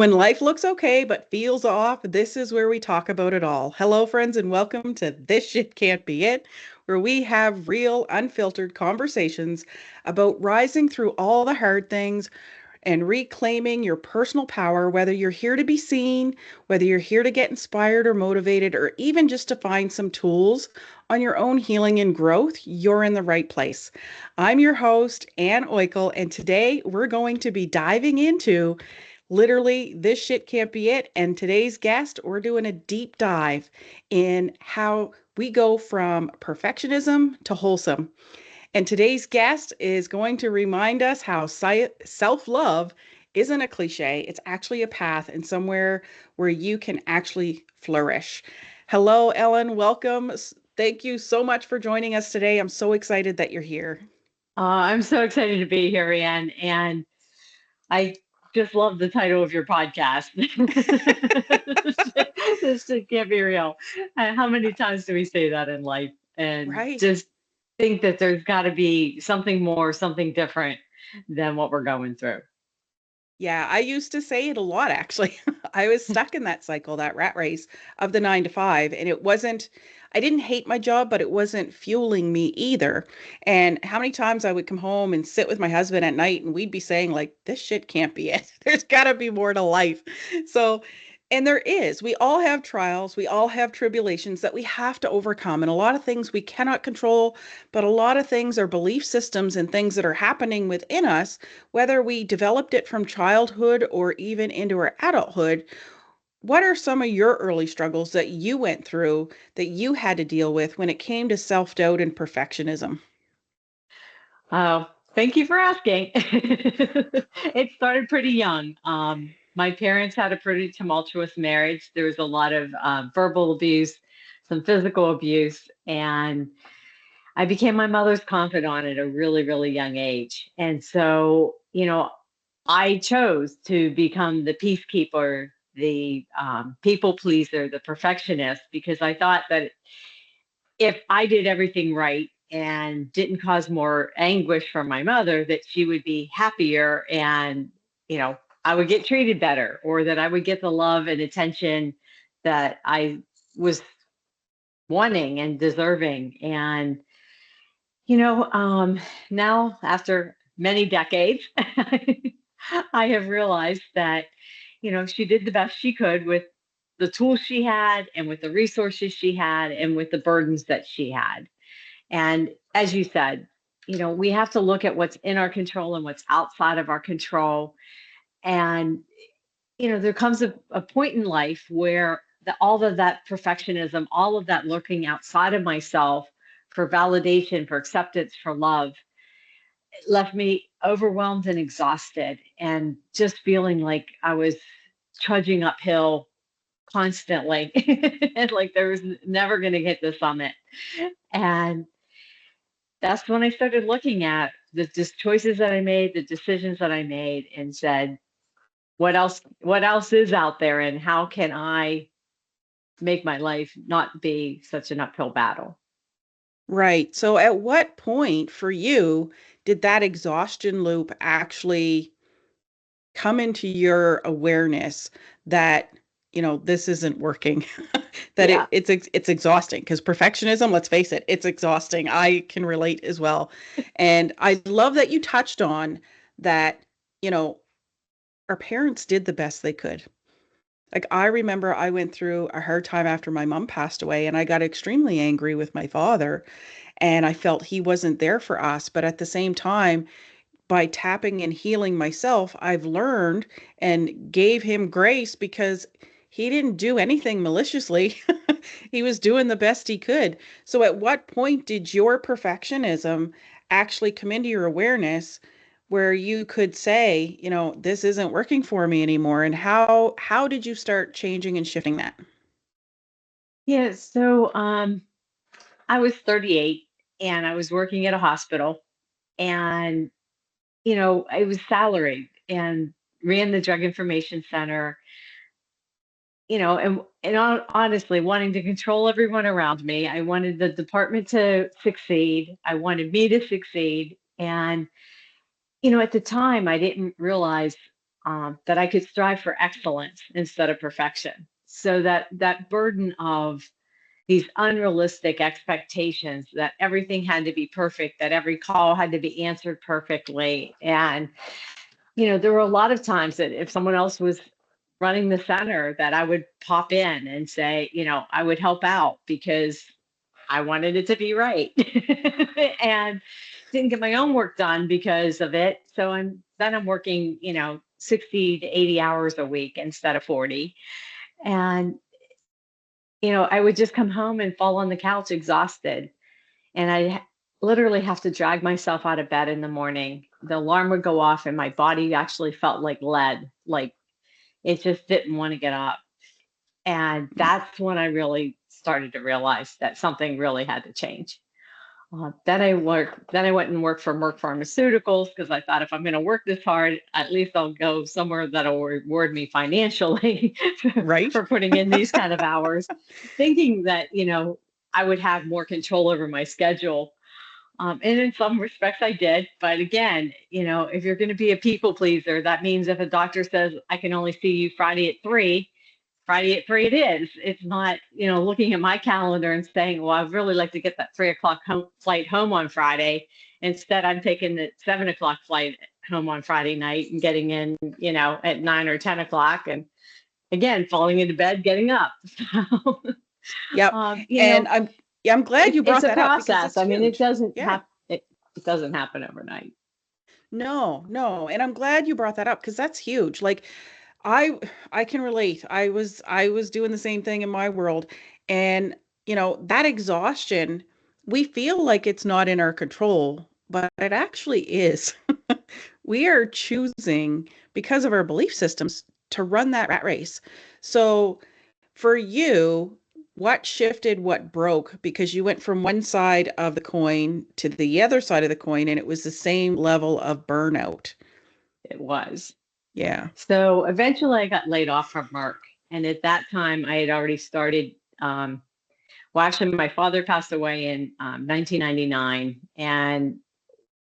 When life looks okay but feels off, this is where we talk about it all. Hello, friends, and welcome to This Shit Can't Be It, where we have real, unfiltered conversations about rising through all the hard things and reclaiming your personal power, whether you're here to be seen, whether you're here to get inspired or motivated, or even just to find some tools on your own healing and growth, you're in the right place. I'm your host, Ann Oikel, and today we're going to be diving into literally this shit can't be it. And today's guest, we're doing a deep dive in how we go from perfectionism to wholesome. And today's guest is going to remind us how self love isn't a cliche, it's actually a path and somewhere where you can actually flourish. Hello, Ellen. Welcome. Thank you so much for joining us today. I'm so excited that you're here. I'm so excited to be here, Ann, and I just love the title of your podcast. This shit can't be real. How many times do we say that in life? And Right. just think that there's got to be something more, something different than what we're going through. Yeah, I used to say it a lot actually. I was stuck in that cycle, that rat race of the 9 to 5, and I didn't hate my job, but it wasn't fueling me either. And how many times I would come home and sit with my husband at night and we'd be saying, like, this shit can't be it. There's got to be more to life. So, and there is. We all have trials, we all have tribulations that we have to overcome, and a lot of things we cannot control, but a lot of things are belief systems and things that are happening within us whether we developed it from childhood or even into our adulthood. What are some of your early struggles that you went through that you had to deal with when it came to self doubt and perfectionism? Oh, thank you for asking. It started pretty young. My parents had a pretty tumultuous marriage. There was a lot of verbal abuse, some physical abuse, and I became my mother's confidant at a really, really young age. And so, I chose to become the peacekeeper, the people pleaser, the perfectionist, because I thought that if I did everything right and didn't cause more anguish for my mother, that she would be happier and, you know, I would get treated better or that I would get the love and attention that I was wanting and deserving. And, you know, um, now after many decades, I have realized that, she did the best she could with the tools she had and with the resources she had and with the burdens that she had. And as you said, we have to look at what's in our control and what's outside of our control. And, there comes a point in life where all of that perfectionism, all of that looking outside of myself for validation, for acceptance, for love, left me overwhelmed and exhausted and just feeling like I was trudging uphill constantly and like there was never going to hit the summit. And that's when I started looking at the just choices that I made, the decisions that I made, and said, what else is out there and how can I make my life not be such an uphill battle? Right. So, at what point for you did that exhaustion loop actually come into your awareness that this isn't working? That Yeah. it's exhausting because perfectionism, let's face it, it's exhausting. I can relate as well. And I love that you touched on that, you know, our parents did the best they could. Like, I remember I went through a hard time after my mom passed away, and I got extremely angry with my father, and I felt he wasn't there for us. But at the same time, by tapping and healing myself, I've learned and gave him grace because he didn't do anything maliciously. He was doing the best he could. So, at what point did your perfectionism actually come into your awareness where you could say, this isn't working for me anymore? And how did you start changing and shifting that? Yeah. So I was 38 and I was working at a hospital and, I was salaried and ran the drug information center, honestly wanting to control everyone around me. I wanted the department to succeed. I wanted me to succeed. And, at the time I didn't realize that I could strive for excellence instead of perfection. So that burden of these unrealistic expectations that everything had to be perfect, that every call had to be answered perfectly. And, there were a lot of times that if someone else was running the center, that I would pop in and say, I would help out because I wanted it to be right. And didn't get my own work done because of it. So I'm working, 60 to 80 hours a week instead of 40. And, I would just come home and fall on the couch exhausted. And I literally have to drag myself out of bed in the morning. The alarm would go off and my body actually felt like lead, like it just didn't want to get up. And that's when I really started to realize that something really had to change. Then I went and worked for Merck Pharmaceuticals because I thought if I'm going to work this hard, at least I'll go somewhere that'll reward me financially Right? for putting in these kind of hours, thinking that, I would have more control over my schedule. And in some respects I did. But again, if you're going to be a people pleaser, that means if a doctor says, I can only see you Friday at 3 it is. It's not, looking at my calendar and saying, well, I'd really like to get that 3 o'clock flight home on Friday. Instead, I'm taking the 7 o'clock flight home on Friday night and getting in, at 9 or 10 o'clock. And again, falling into bed, getting up. So, Yep. um, you And know, I'm glad you it's brought a that up because process. it's I mean, huge. Yeah. it doesn't happen overnight. No, no. And I'm glad you brought that up because that's huge. Like I I can relate. I was doing the same thing in my world. And that exhaustion, we feel like it's not in our control, but it actually is. We are choosing because of our belief systems to run that rat race. So for you, what shifted, what broke? Because you went from one side of the coin to the other side of the coin, and it was the same level of burnout. It was. Yeah. So eventually I got laid off from Merck. And at that time, I had already started. Well, actually, my father passed away in 1999. And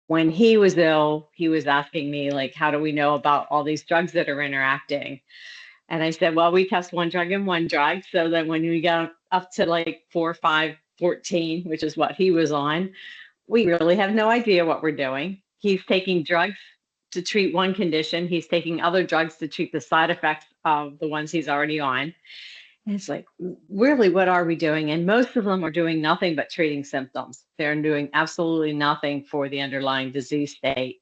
when he was ill, he was asking me, like, how do we know about all these drugs that are interacting? And I said, well, we test one drug and one drug. So that when we got up to like 4, 5, 14, which is what he was on, we really have no idea what we're doing. He's taking drugs to treat one condition, he's taking other drugs to treat the side effects of the ones he's already on. And it's like, really, what are we doing? And most of them are doing nothing but treating symptoms. They're doing absolutely nothing for the underlying disease state.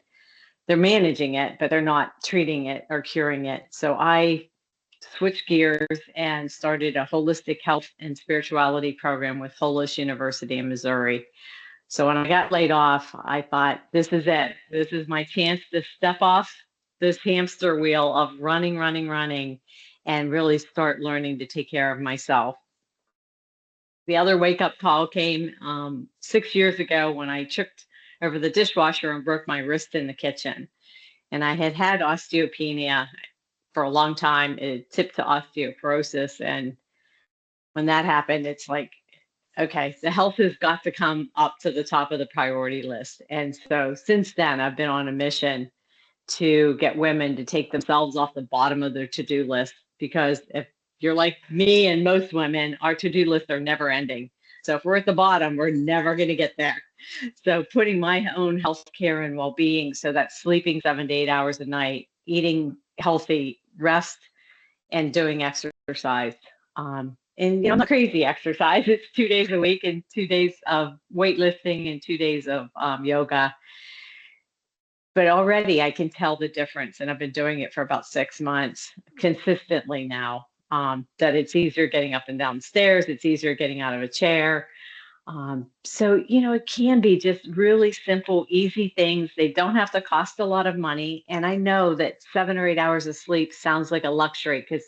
They're managing it, but they're not treating it or curing it. So I switched gears and started a holistic health and spirituality program with Wholeness University in Missouri. So when I got laid off, I thought, this is it. This is my chance to step off this hamster wheel of running, running, running, and really start learning to take care of myself. The other wake up call came 6 years ago when I tripped over the dishwasher and broke my wrist in the kitchen. And I had had osteopenia for a long time. It tipped to osteoporosis. And when that happened, it's like, okay, the health has got to come up to the top of the priority list. And so since then, I've been on a mission to get women to take themselves off the bottom of their to-do list, because if you're like me and most women, our to-do lists are never ending. So if we're at the bottom, we're never going to get there. So putting my own health care and well-being, so that's sleeping 7 to 8 hours a night, eating healthy, rest, and doing exercise. And not crazy exercise. It's 2 days a week and 2 days of weightlifting and 2 days of yoga. But already I can tell the difference, and I've been doing it for about 6 months consistently now. That it's easier getting up and down the stairs. It's easier getting out of a chair. So, it can be just really simple, easy things. They don't have to cost a lot of money. And I know that 7 or 8 hours of sleep sounds like a luxury, because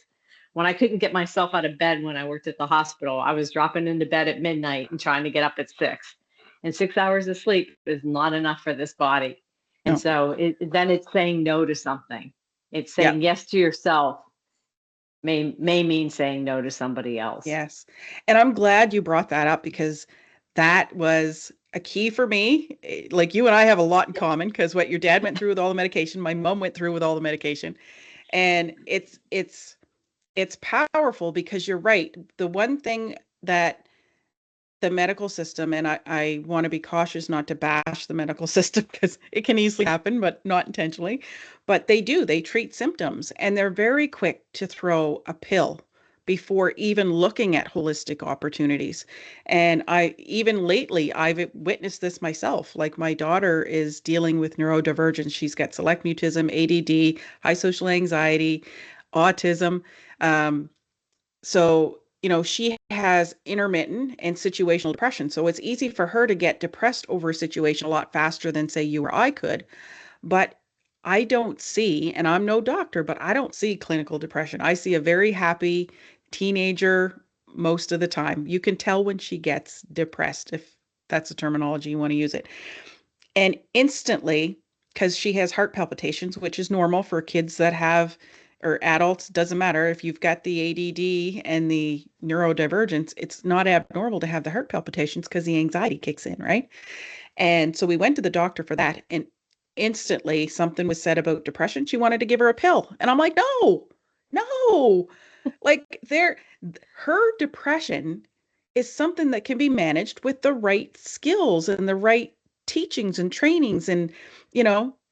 when I couldn't get myself out of bed when I worked at the hospital, I was dropping into bed at midnight and trying to get up at 6. And 6 hours of sleep is not enough for this body. And No. so then it's saying no to something. It's Yeah. saying yes to yourself may mean saying no to somebody else. Yes. And I'm glad you brought that up because that was a key for me. Like you and I have a lot in common because what your dad went through with all the medication, my mom went through with all the medication. And it's powerful because you're right. The one thing that the medical system, and I want to be cautious not to bash the medical system because it can easily happen, but not intentionally. But they treat symptoms and they're very quick to throw a pill before even looking at holistic opportunities. And I even lately, I've witnessed this myself. Like my daughter is dealing with neurodivergence. She's got select mutism, ADD, high social anxiety, autism. Um, so, she has intermittent and situational depression. So it's easy for her to get depressed over a situation a lot faster than, say, you or I could. But I don't see, and I'm no doctor, but I don't see clinical depression. I see a very happy teenager most of the time. You can tell when she gets depressed, if that's the terminology you want to use it. And instantly, because she has heart palpitations, which is normal for kids that have, or adults, doesn't matter. If you've got the ADD and the neurodivergence, it's not abnormal to have the heart palpitations because the anxiety kicks in, right? And so we went to the doctor for that, and instantly something was said about depression. She wanted to give her a pill. And I'm like, no, no. Like her depression is something that can be managed with the right skills and the right teachings and trainings and,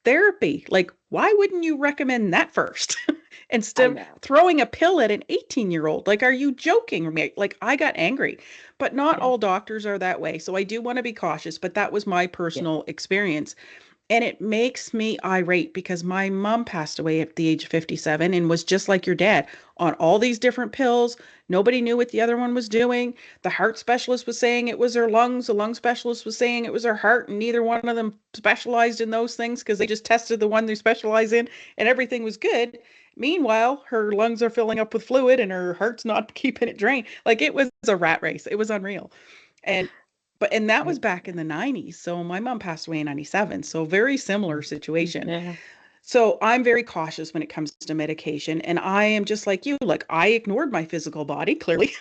therapy. Like, why wouldn't you recommend that first I instead of know. throwing a pill at an 18-year-old? Like, are you joking me? Like, I got angry, but not Yeah. all doctors are that way. So I do want to be cautious, but that was my Yeah. personal experience. And it makes me irate because my mom passed away at the age of 57 and was just like your dad on all these different pills. Nobody knew what the other one was doing. The heart specialist was saying it was her lungs. The lung specialist was saying it was her heart. And neither one of them specialized in those things because they just tested the one they specialize in and everything was good. Meanwhile, her lungs are filling up with fluid and her heart's not keeping it drained. Like it was a rat race. It was unreal. And and that was I, back in the 90s. So my mom passed away in 97. So very similar situation. yeah. So I'm very cautious when it comes to medication. And I am just like you. Like I ignored my physical body clearly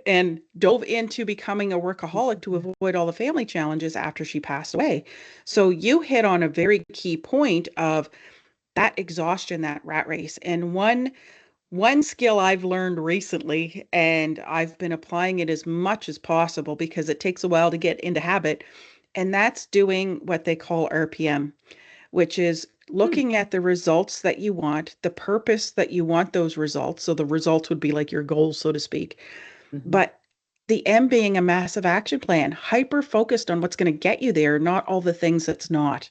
and dove into becoming a workaholic to avoid all the family challenges after she passed away. So you hit on a very key point of that exhaustion, that rat race. And one skill I've learned recently, and I've been applying it as much as possible because it takes a while to get into habit, and that's doing what they call RPM, which is looking at the results that you want, the purpose that you want those results. So the results would be like your goals, so to speak. Mm-hmm. But the M being a massive action plan, hyper focused on what's going to get you there, not all the things that's not.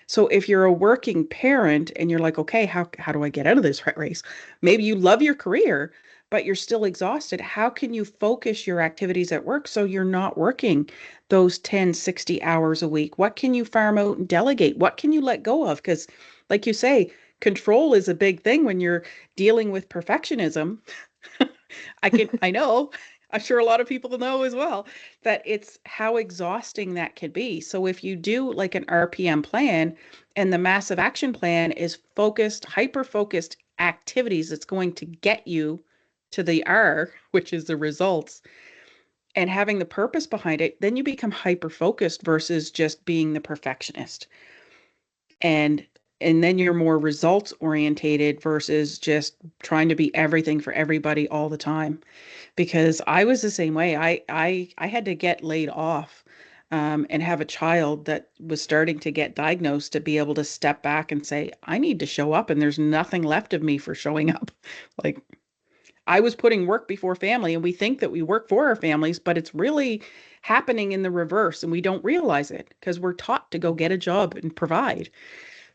So if you're a working parent and you're like, okay, how do I get out of this rat race? Maybe you love your career, but you're still exhausted. How can you focus your activities at work so you're not working those 10, 60 hours a week? What can you farm out and delegate? What can you let go of? Because like you say, control is a big thing when you're dealing with perfectionism. I know, I'm sure a lot of people know as well that it's how exhausting that could be. So if you do like an RPM plan and the massive action plan is focused, hyper focused activities that's going to get you to the R, which is the results, and having the purpose behind it, then you become hyper focused versus just being the perfectionist. And and then you're more results orientated versus just trying to be everything for everybody all the time because I was the same way. I had to get laid off and have a child that was starting to get diagnosed to be able to step back and say, I need to show up, and there's nothing left of me for showing up. Like I was putting work before family, and we think that we work for our families, but it's really happening in the reverse, and we don't realize it because we're taught to go get a job and provide.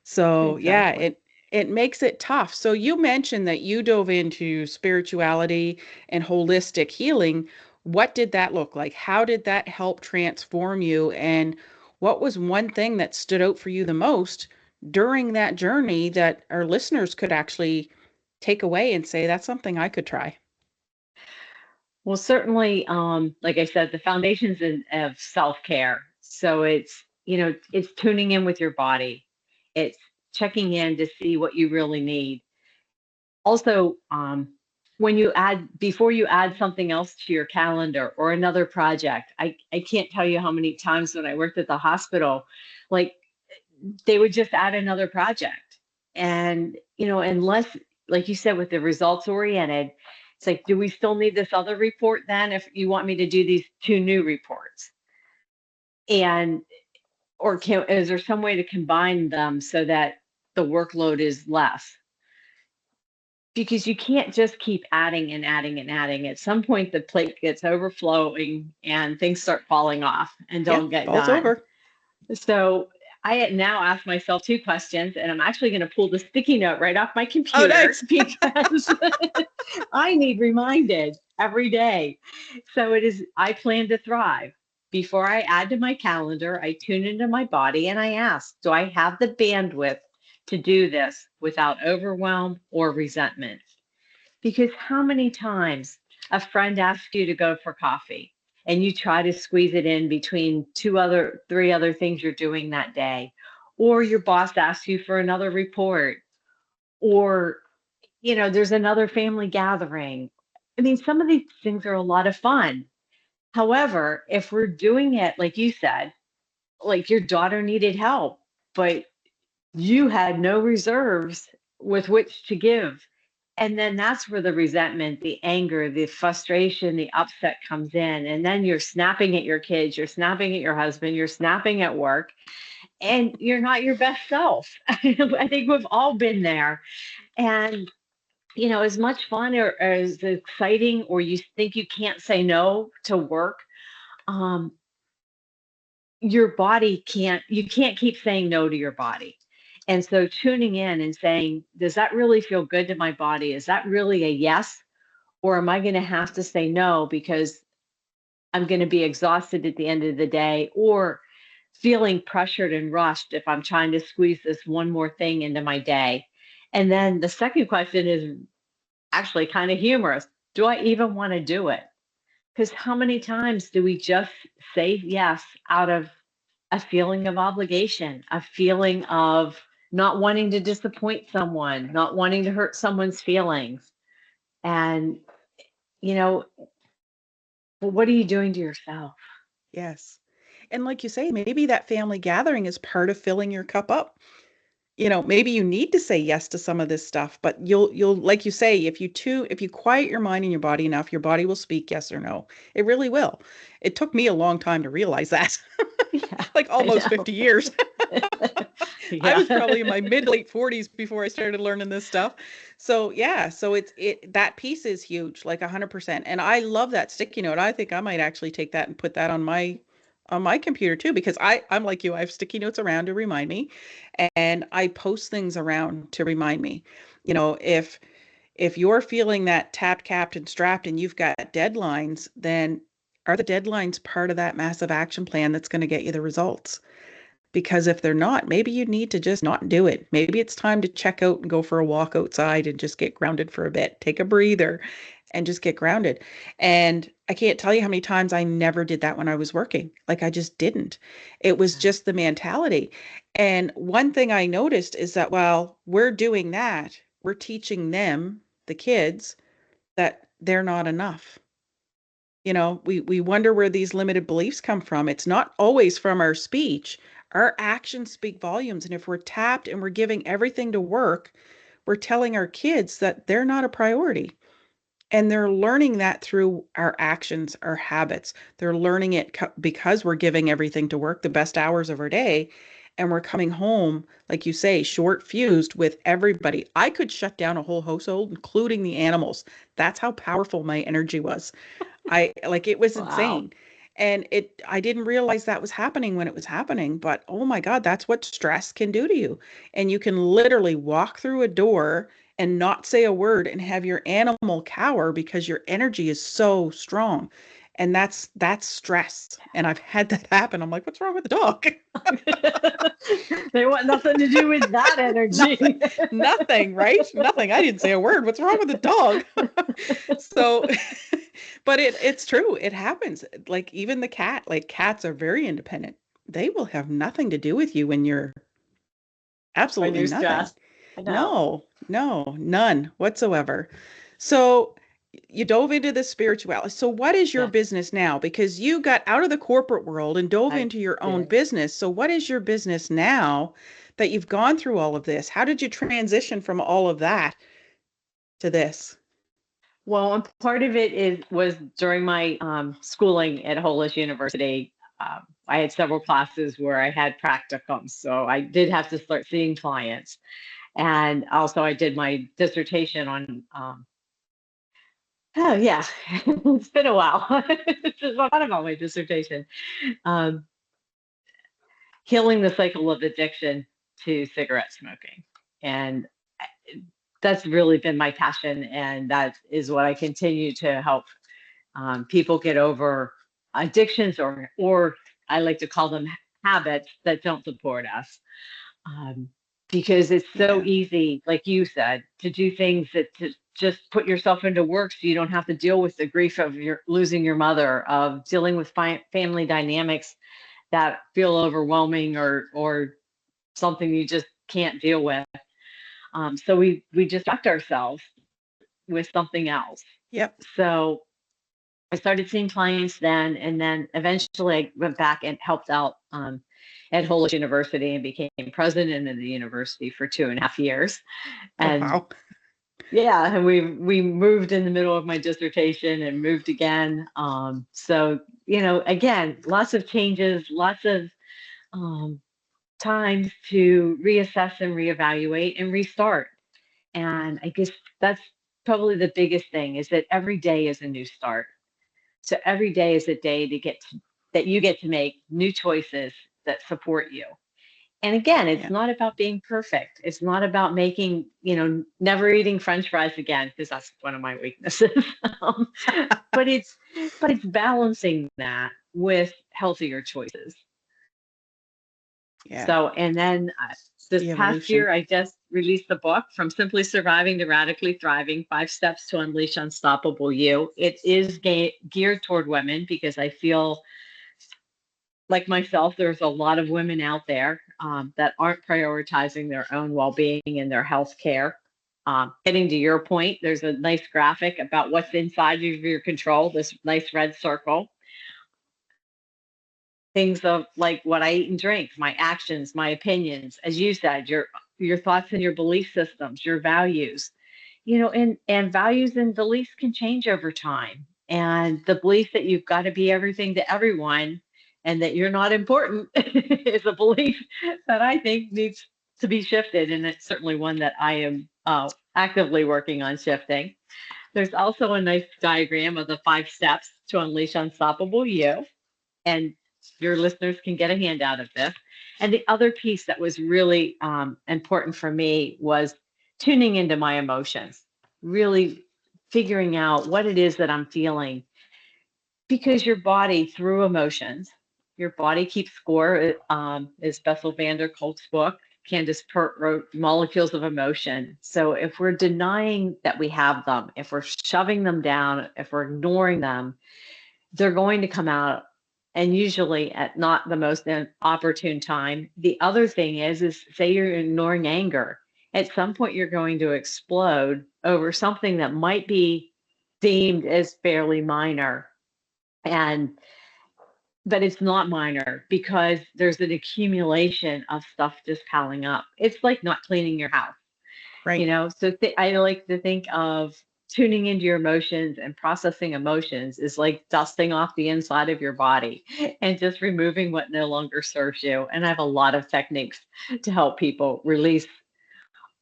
So yeah, Exactly. it makes it tough. So you mentioned that you dove into spirituality and holistic healing. What did that look like? How did that help transform you? And what was one thing that stood out for you the most during that journey that our listeners could actually take away and say, that's something I could try? Well, certainly, like I said, the foundations of self-care. So it's tuning in with your body. It's checking in to see what you really need. Also, when before you add something else to your calendar or another project, I can't tell you how many times when I worked at the hospital, like they would just add another project. And, unless, like you said, with the results oriented, it's like, do we still need this other report then if you want me to do these two new reports? And, or is there some way to combine them so that the workload is less? Because you can't just keep adding and adding and adding. At some point, the plate gets overflowing and things start falling off and Yeah, don't get falls done. over. So I now ask myself two questions, and I'm actually going to pull the sticky note right off my Oh, computer nice. because I need reminded every day. So it is, I plan to thrive. Before I add to my calendar, I tune into my body and I ask, do I have the bandwidth to do this without overwhelm or resentment? Because how many times a friend asks you to go for coffee and you try to squeeze it in between three other things you're doing that day, or your boss asks you for another report, or, there's another family gathering. I mean, some of these things are a lot of fun. However, if we're doing it, like you said, like your daughter needed help, but you had no reserves with which to give. And then that's where the resentment, the anger, the frustration, the upset comes in. And then you're snapping at your kids, you're snapping at your husband, you're snapping at work, and you're not your best self. I think we've all been there. And, as much fun or as exciting, or you think you can't say no to work, um, your body you can't keep saying no to your body. And so tuning in and saying, does that really feel good to my body? Is that really a yes? Or am I going to have to say no because I'm going to be exhausted at the end of the day, or feeling pressured and rushed if I'm trying to squeeze this one more thing into my day? And then the second question is actually kind of humorous. Do I even want to do it? Because how many times do we just say yes out of a feeling of obligation, a feeling of not wanting to disappoint someone, not wanting to hurt someone's feelings? And, you know, what are you doing to yourself? Yes. And like you say, maybe that family gathering is part of filling your cup up. Maybe you need to say yes to some of this stuff, but you'll like you say, if you quiet your mind and your body enough, your body will speak yes or no. It really will. It took me a long time to realize that. Yeah, Like I almost know. 50 years. I Yeah. was probably in my mid late 40s before I started learning this stuff. So yeah, so it that piece is huge, like 100%. And I love that sticky note. I think I might actually take that and put that on my computer too, because I'm like you, I have sticky notes around to remind me, and I post things around to remind me. If you're feeling that tapped, capped, and strapped, and you've got deadlines, then are the deadlines part of that massive action plan that's going to get you the results? Because if they're not, maybe you need to just not do it. Maybe it's time to check out and go for a walk outside and just get grounded for a bit. Take a breather and just get grounded. And I can't tell you how many times I never did that when I was working. Like I just didn't. It was Yeah. just the mentality. And one thing I noticed is that while we're doing that, we're teaching them, the kids, that they're not enough. We wonder where these limited beliefs come from. It's not always from our speech. Our actions speak volumes. And if we're tapped and we're giving everything to work, we're telling our kids that they're not a priority. And they're learning that through our actions, our habits. They're learning it because we're giving everything to work, the best hours of our day. And we're coming home, like you say, short fused with everybody. I could shut down a whole household, including the animals. That's how powerful my energy was. It was Wow. insane. And I didn't realize that was happening when it was happening, but oh my God, that's what stress can do to you. And you can literally walk through a door and not say a word and have your animal cower because your energy is so strong. And that's stress. And I've had that happen. I'm like, what's wrong with the dog? They want nothing to do with that Nothing, energy. nothing, right? Nothing. I didn't say a word. What's wrong with the dog? So, but it's true. It happens. Like even the cat, like cats are very independent. They will have nothing to do with you when you're When absolutely you're nothing. stressed. I know. No, no, none whatsoever. So, you dove into the spirituality. So what is your Yeah, business now? Because you got out of the corporate world and dove I into your own did. business. So what is your business now that you've gone through all of this? How did you transition from all of that to this? Well, and part of it was during my schooling at Wholeness University. I had several classes where I had practicums, so I did have to start seeing clients. And also, I did my dissertation on. Oh yeah, it's been a while. It's just a lot about my dissertation. Um, Healing the cycle of addiction to cigarette smoking, and that's really been my passion, and that is what I continue to help people get over addictions, or I like to call them habits that don't support us. Um, because it's so Yeah. easy, like you said, to do things that to just put yourself into work so you don't have to deal with the grief of your losing your mother, of dealing with family dynamics that feel overwhelming, or something you just can't deal with. So we distract ourselves with something else. Yep. So I started seeing clients then, and then eventually I went back and helped out at Wholeness University and became president of the university for 2.5 years. Oh, And wow. yeah, and we moved in the middle of my dissertation and moved again. So again, lots of changes, lots of um, times to reassess and reevaluate and restart. And I guess that's probably the biggest thing, is that every day is a new start. So every day is a day that you get to make new choices that support you. And again, it's Yeah. not about being perfect. It's not about making, never eating French fries again, because that's one of my weaknesses. um, but it's but it's balancing that with healthier choices. Yeah. So, and then this The past evolution. year, I just released the book, From Simply Surviving to Radically Thriving: 5 Steps to Unleash Unstoppable You. It is geared toward women because I feel like myself, there's a lot of women out there that aren't prioritizing their own well being and their health care. Getting to your point, there's a nice graphic about what's inside of your control, this nice red circle. Things of like what I eat and drink, my actions, my opinions, as you said, your thoughts and your belief systems, your values, and values and beliefs can change over time. And the belief that you've got to be everything to everyone and that you're not important is a belief that I think needs to be shifted. And it's certainly one that I am actively working on shifting. There's also a nice diagram of the 5 steps to unleash unstoppable you, and your listeners can get a handout of this. And the other piece that was really important for me was tuning into my emotions, really figuring out what it is that I'm feeling, because your body, through emotions, your body keeps score. Is Bessel van der Kolk's book. Candace Pert wrote Molecules of Emotion. So if we're denying that we have them, if we're shoving them down, if we're ignoring them, they're going to come out, and usually at not the most opportune time. The other thing is say you're ignoring anger. At some point, you're going to explode over something that might be deemed as fairly minor. And but it's not minor because there's an accumulation of stuff just piling up. It's like not cleaning your house. Right. So I like to think of tuning into your emotions and processing emotions is like dusting off the inside of your body and just removing what no longer serves you. And I have a lot of techniques to help people release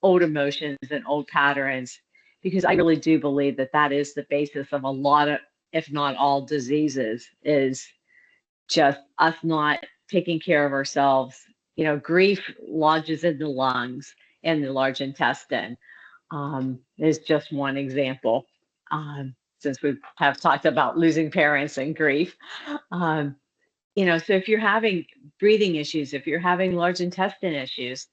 old emotions and old patterns, because I really do believe that that is the basis of a lot of, if not all, diseases, is just us not taking care of ourselves. Grief lodges in the lungs and the large intestine, is just one example. Since we have talked about losing parents and grief, um, so if you're having breathing issues, if you're having large intestine issues,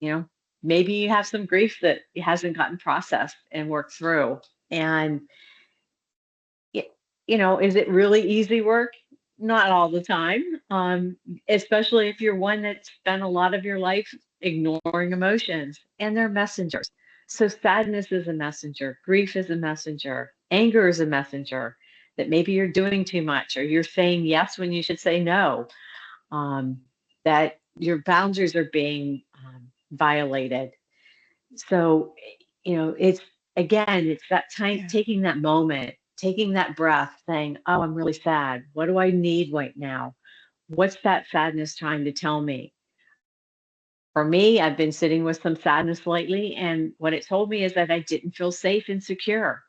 you know, maybe you have some grief that hasn't gotten processed and worked through. And is it really easy work? Not all the time, especially if you're one that spent a lot of your life ignoring emotions, and they're messengers. So sadness is a messenger, grief is a messenger, anger is a messenger, that maybe you're doing too much or you're saying yes when you should say no, um, that your boundaries are being violated. So, it's again, it's that time, Yeah. taking that moment, taking that breath, saying, oh, I'm really sad. What do I need right now? What's that sadness trying to tell me? For me, I've been sitting with some sadness lately, and what it told me is that I didn't feel safe and secure.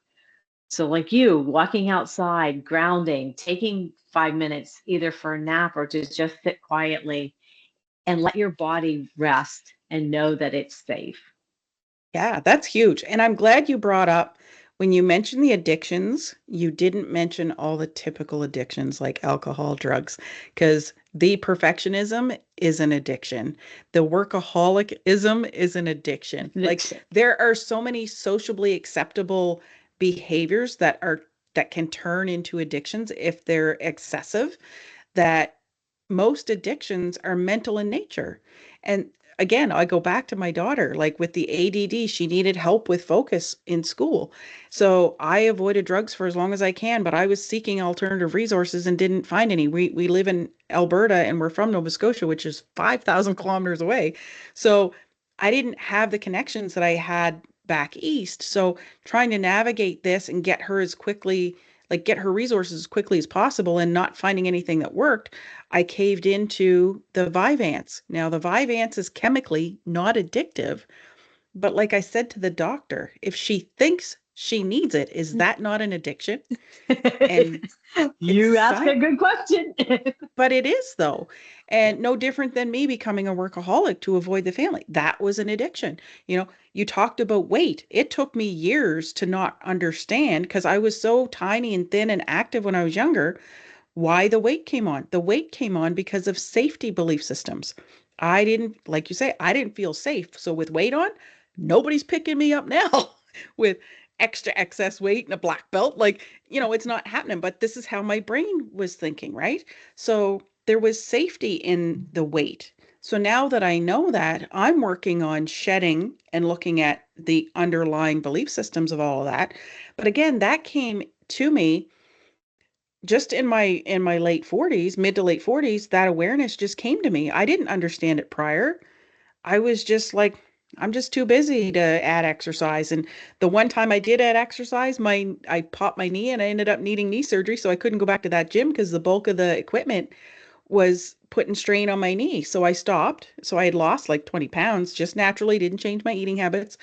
So, like you, walking outside, grounding, taking 5 minutes either for a nap or to just sit quietly and let your body rest and know that it's safe. Yeah, that's huge. And I'm glad you brought up when you mentioned the addictions, you didn't mention all the typical addictions like alcohol, drugs, because the perfectionism is an addiction. The workaholicism is an addiction. Like Addiction. there are so many sociably acceptable behaviors that can turn into addictions if they're excessive, that most addictions are mental in nature. And again, I go back to my daughter, like with the ADD, she needed help with focus in school. So I avoided drugs for as long as I can, but I was seeking alternative resources and didn't find any. We live in Alberta and we're from Nova Scotia, which is 5,000 kilometers away. So I didn't have the connections that I had back east. So trying to navigate this and get her as quickly, like get her resources as quickly as possible and not finding anything that worked, I caved into the Vyvanse. Now, the Vyvanse is chemically not addictive, but like I said to the doctor, if she thinks she needs it, is that not an addiction? And it's You ask a science, good question. but it is though. Yeah. And no different than me becoming a workaholic to avoid the family. That was an addiction. You talked about weight. It took me years to not understand because I was so tiny and thin and active when I was younger why the weight came on. The weight came on because of safety belief systems. I didn't, like you say, I didn't feel safe. So with weight on, nobody's picking me up now with extra excess weight and a black belt. Like, it's not happening. But this is how my brain was thinking, right? So there was safety in the weight. So now that I know that, I'm working on shedding and looking at the underlying belief systems of all of that. But again, that came to me just in my late 40s, mid to late 40s, that awareness just came to me. I didn't understand it prior. I was just like, I'm just too busy to add exercise. And the one time I did add exercise, my I popped my knee and I ended up needing knee surgery, so I couldn't go back to that gym because the bulk of the equipment was putting strain on my knee. So I stopped. So I had lost like 20 pounds just naturally, didn't change my eating habits.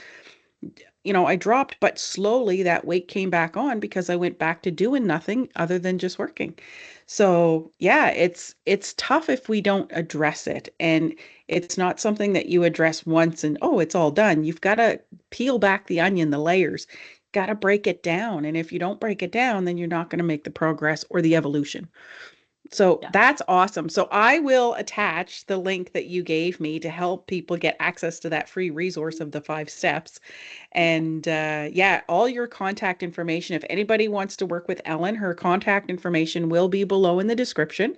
I dropped, but slowly that weight came back on because I went back to doing nothing other than just working. So, yeah, it's tough if we don't address it. And it's not something that you address once and oh, it's all done. You've got to peel back the onion, the layers. Got to break it down. And if you don't break it down, then you're not going to make the progress or the evolution. So Yeah. that's awesome. So I will attach the link that you gave me to help people get access to that free resource of the 5 steps. And yeah, all your contact information. If anybody wants to work with Ellen, her contact information will be below in the description.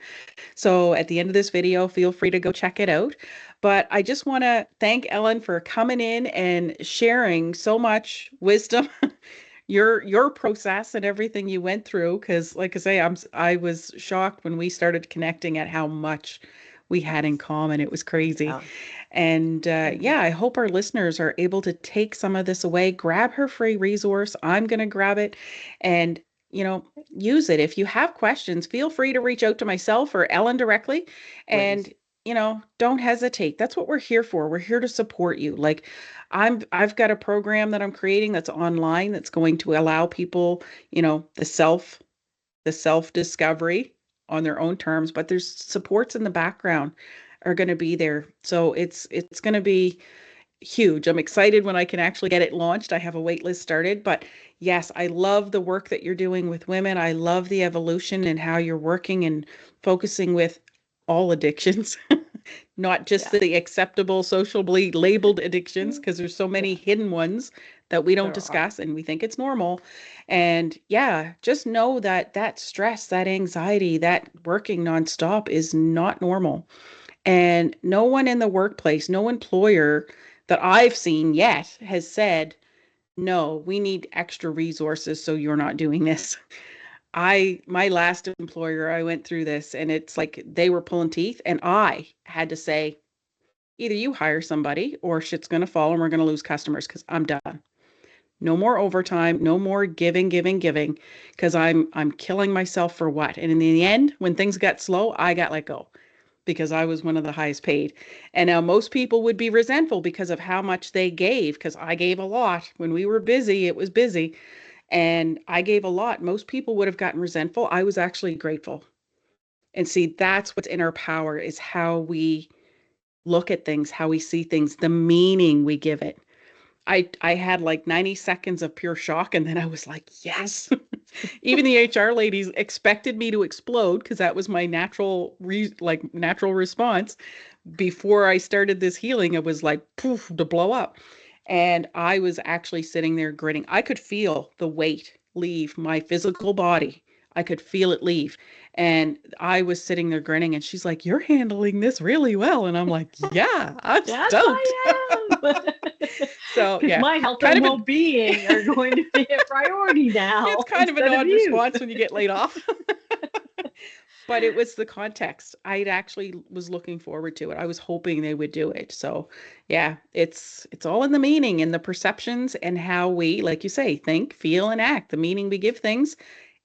So at the end of this video, feel free to go check it out. But I just want to thank Ellen for coming in and sharing so much wisdom, your process and everything you went through. Because, like I say, I was shocked when we started connecting at how much we had in common. It was crazy. Yeah. And yeah, I hope our listeners are able to take some of this away. Grab her free resource. I'm going to grab it and, you know, use it. If you have questions, feel free to reach out to myself or Ellen directly. Please. And, don't hesitate. That's what we're here for. We're here to support you. Like I've got a program that I'm creating that's online that's going to allow people, the self discovery on their own terms, but there's supports in the background are going to be there. So it's going to be huge. I'm excited when I can actually get it launched. I have a wait list started, but yes, I love the work that you're doing with women. I love the evolution and how you're working and focusing with all addictions, not just Yeah. the acceptable socially labeled addictions, because there's so many Yeah. hidden ones that we don't There are. discuss and we think it's normal. And yeah, just know that that stress, that anxiety, that working nonstop is not normal. And no one in the workplace, no employer that I've seen yet has said, no, we need extra resources so you're not doing this. My last employer, I went through this and it's like they were pulling teeth and I had to say, either you hire somebody or shit's going to fall and we're going to lose customers because I'm done. No more overtime, no more giving, giving, giving, because I'm killing myself for what? And in the end, when things got slow, I got let go because I was one of the highest paid. And now most people would be resentful because of how much they gave, because I gave a lot. When we were busy, it was busy. And I gave a lot. Most people would have gotten resentful. I was actually grateful. And see, that's what's in our power is how we look at things, how we see things, the meaning we give it. I had like 90 seconds of pure shock and then I was like, yes. Even the HR ladies expected me to explode because that was my natural response. Before I started this healing, it was like poof to blow up. And I was actually sitting there grinning. I could feel the weight leave my physical body. I could feel it leave. And I was sitting there grinning and she's like, "You're handling this really well." And I'm like, "Yeah, I'm Yes, stoked." I am. So, Because yeah, my health kind and of a well-being are going to be a priority it's now kind of an instead of odd you. response when you get laid off. But it was the context. I actually was looking forward to it. I was hoping they would do it. So, yeah, it's all in the meaning and the perceptions and how we, like you say, think, feel, and act. The meaning we give things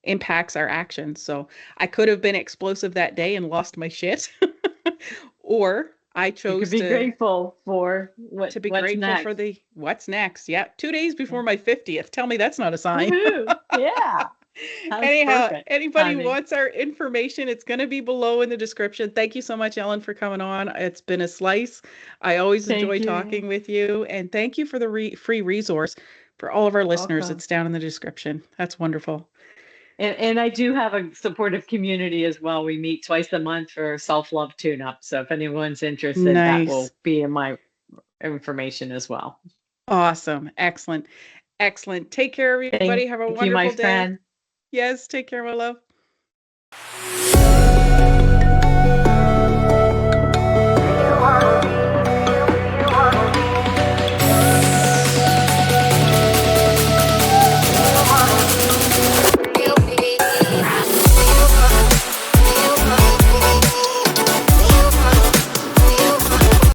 impacts our actions. So, I could have been explosive that day and lost my shit, or I You could chose be grateful for to be what's grateful for next. the what's next. Yeah, 2 days Yeah. before my 50th. Tell me that's not a sign. Woohoo! Yeah, that's Anyhow, perfect anybody who timing. wants our information, it's going to be below in the description. Thank you so much, Ellen, for coming on. It's been a slice. I always Thank enjoy you. talking with you. And thank you for the free resource for all of our listeners. Welcome. It's down in the description. That's wonderful. And I do have a supportive community as well. We meet twice a month for self-love tune-up. So if anyone's interested, that Nice. will be in my information as well. Awesome. Excellent. Excellent. Take care, everybody. Thank Have a you, my wonderful day. friend. Yes, take care, my love.